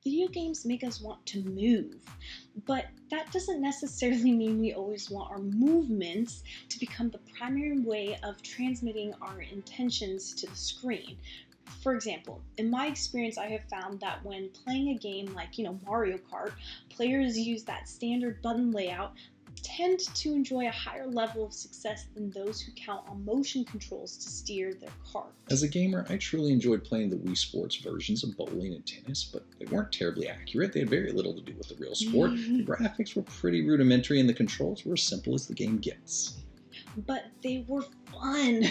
Video games make us want to move, but that doesn't necessarily mean we always want our movements to become the primary way of transmitting our intentions to the screen. For example, in my experience, I have found that when playing a game like, Mario Kart, players use that standard button layout tend to enjoy a higher level of success than those who count on motion controls to steer their cart. As a gamer, I truly enjoyed playing the Wii Sports versions of bowling and tennis, but they weren't terribly accurate. They had very little to do with the real sport. The graphics were pretty rudimentary and the controls were as simple as the game gets. But they were fun.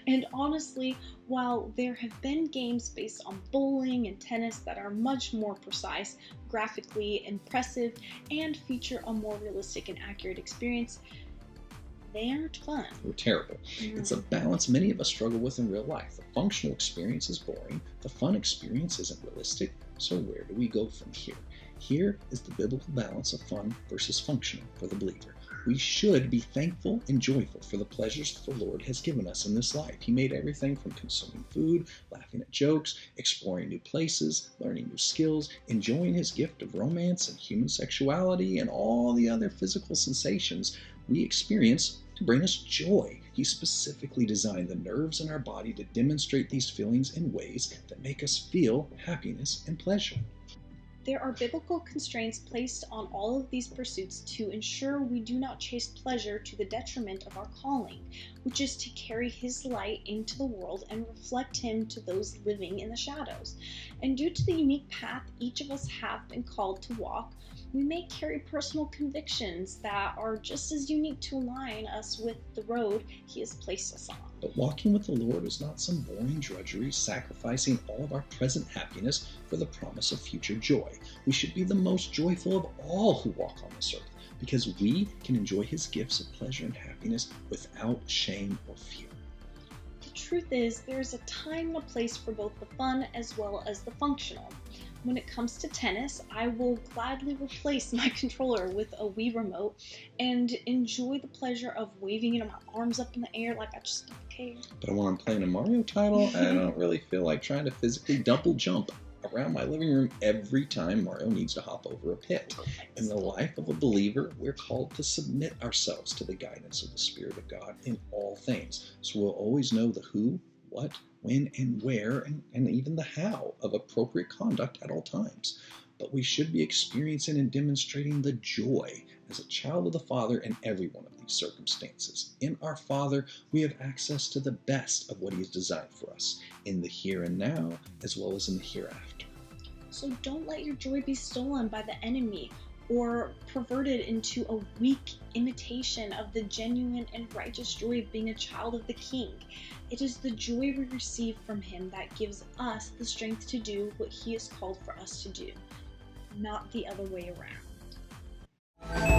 And honestly, while there have been games based on bowling and tennis that are much more precise, graphically impressive, and feature a more realistic and accurate experience, they aren't fun. They were terrible. It's a balance many of us struggle with in real life. The functional experience is boring, the fun experience isn't realistic, so where do we go from here? Here is the biblical balance of fun versus functional for the believer. We should be thankful and joyful for the pleasures the Lord has given us in this life. He made everything from consuming food, laughing at jokes, exploring new places, learning new skills, enjoying his gift of romance and human sexuality, and all the other physical sensations we experience to bring us joy. He specifically designed the nerves in our body to demonstrate these feelings in ways that make us feel happiness and pleasure. There are biblical constraints placed on all of these pursuits to ensure we do not chase pleasure to the detriment of our calling, which is to carry His light into the world and reflect Him to those living in the shadows. And due to the unique path each of us have been called to walk, we may carry personal convictions that are just as unique to align us with the road He has placed us on. But walking with the Lord is not some boring drudgery, sacrificing all of our present happiness for the promise of future joy. We should be the most joyful of all who walk on this earth, because we can enjoy His gifts of pleasure and happiness without shame or fear. The truth is, there is a time and a place for both the fun as well as the functional. When it comes to tennis, I will gladly replace my controller with a Wii remote and enjoy the pleasure of waving my arms up in the air like I just don't care. But when I'm playing a Mario title, I don't really feel like trying to physically double jump around my living room every time Mario needs to hop over a pit. In the life of a believer, we're called to submit ourselves to the guidance of the Spirit of God in all things. So we'll always know the who, what, when, and where, and even the how of appropriate conduct at all times. But we should be experiencing and demonstrating the joy as a child of the Father in every one of these circumstances. In our Father, we have access to the best of what He has designed for us, in the here and now, as well as in the hereafter. So don't let your joy be stolen by the enemy or perverted into a weak imitation of the genuine and righteous joy of being a child of the King. It is the joy we receive from Him that gives us the strength to do what He has called for us to do, not the other way around.